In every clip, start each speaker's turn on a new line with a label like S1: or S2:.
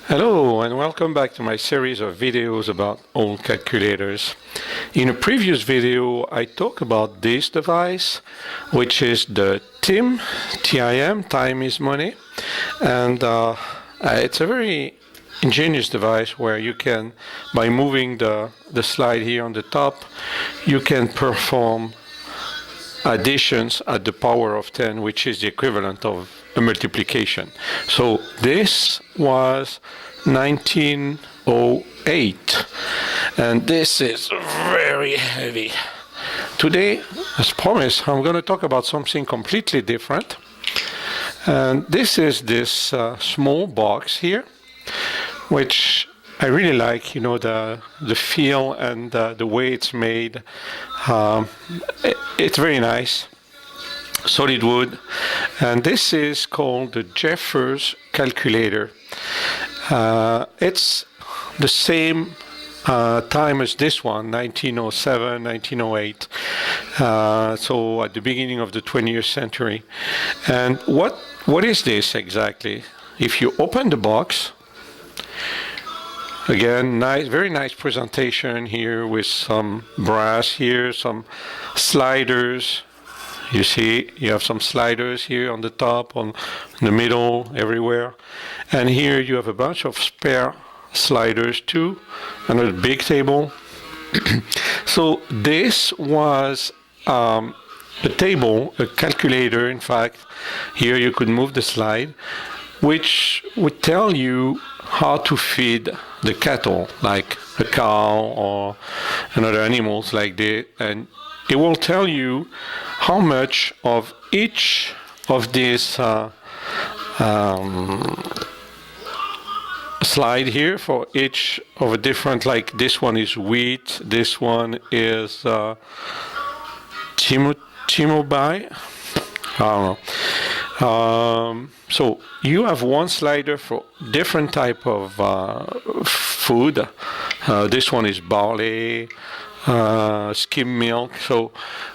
S1: Hello and welcome back to my series of videos about old calculators. In a previous video I talked about this device, which is the TIM, T-I-M, time is money, and it's a very ingenious device where you can, by moving the slide here on the top, you can perform additions at the power of 10, which is the equivalent of a multiplication. So this was 1908, and this is very heavy. Today, as promised, I'm going to talk about something completely different. And this is this small box here, which I really like, the feel and the way it's made. It's very nice, solid wood, and this is called the Jeffers calculator. It's the same time as this one, 1907, 1908, so at the beginning of the 20th century. And what is this exactly? If you open the box, again, very nice presentation here with some brass here, some sliders. You see, you have some sliders here on the top, on the middle, everywhere. And here you have a bunch of spare sliders too, and a big table. So this was a table, a calculator, in fact. Here you could move the slide, which would tell you how to feed the cattle, like a cow or another animals like this, and it will tell you how much of each of these slide here for each of a different, like this one is wheat, this one is T-Mobile, I don't know. So you have one slider for different type of food. This one is barley, skim milk. So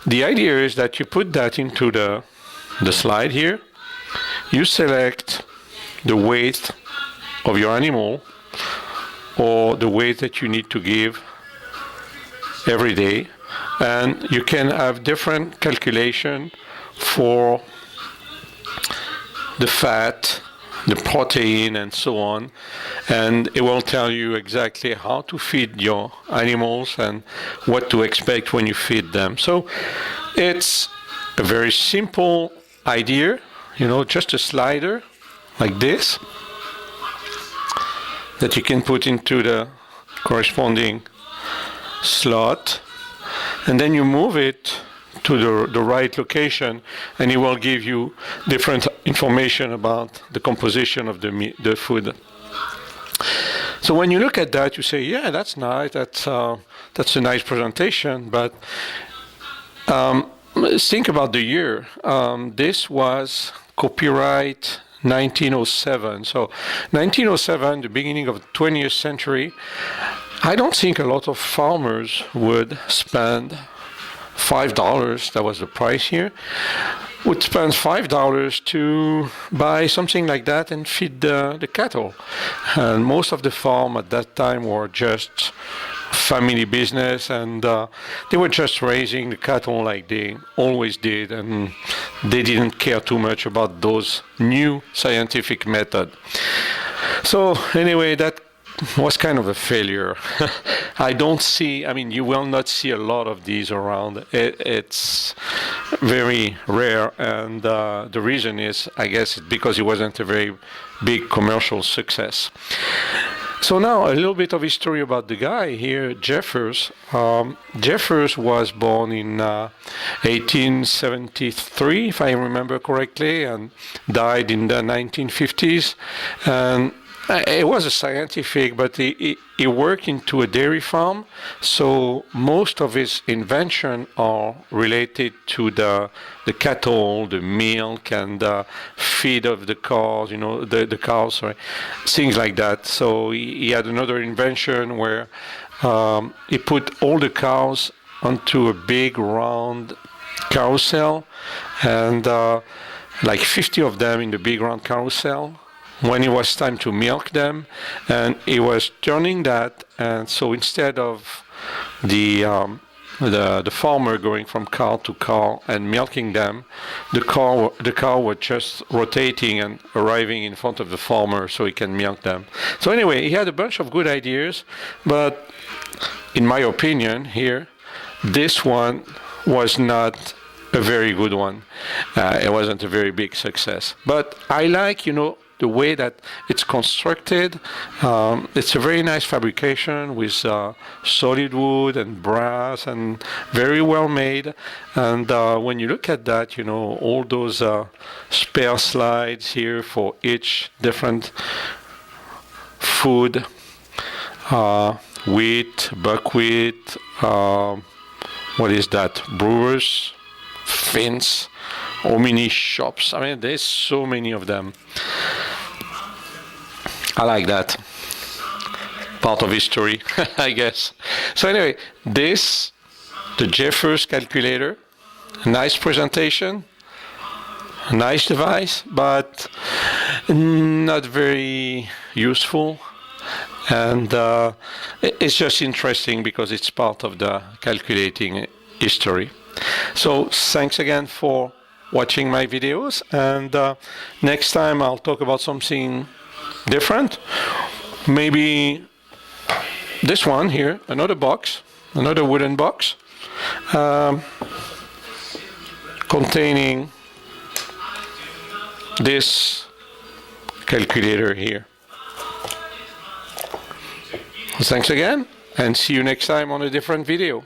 S1: the idea is that you put that into the slide here. You select the weight of your animal or the weight that you need to give every day, and you can have different calculation for the fat, the protein, and so on, and it will tell you exactly how to feed your animals and what to expect when you feed them. So it's a very simple idea, just a slider like this that you can put into the corresponding slot, and then you move it to the right location, and it will give you different information about the composition of the food. So when you look at that, you say, yeah, that's nice, that's a nice presentation, but think about the year. This was copyright 1907. So 1907, the beginning of the 20th century, I don't think a lot of farmers would spend $5, that was the price here, would spend $5 to buy something like that and feed the cattle. And most of the farm at that time were just family business, and they were just raising the cattle like they always did, and they didn't care too much about those new scientific methods. So anyway, that was kind of a failure. You will not see a lot of these around. It's very rare, and the reason is, I guess, because it wasn't a very big commercial success. So now a little bit of history about the guy here, Jeffers. Jeffers was born in 1873, if I remember correctly, and died in the 1950s. And it was a scientific, but he worked into a dairy farm, so most of his inventions are related to the cattle, the milk, and the feed of the cows, the cows, sorry, things like that. So he had another invention where he put all the cows onto a big round carousel, and like 50 of them in the big round carousel. when it was time to milk them, and he was turning that, and so instead of the farmer going from car to car and milking them, the car was just rotating and arriving in front of the farmer so he can milk them. So anyway, he had a bunch of good ideas, but in my opinion here, this one was not a very good one. It wasn't a very big success. But I like, the way that it's constructed. It's a very nice fabrication with solid wood and brass and very well made. And when you look at that, all those spare slides here for each different food, wheat, buckwheat, what is that? Brewers, fins, mini shops. I mean, there's so many of them. I like that. Part of history, I guess. So anyway, the Jeffers calculator, nice presentation, nice device, but not very useful. And it's just interesting because it's part of the calculating history. So thanks again for watching my videos, and next time I'll talk about something different. Maybe this one here, another box, another wooden box, containing this calculator here. Thanks again, and see you next time on a different video.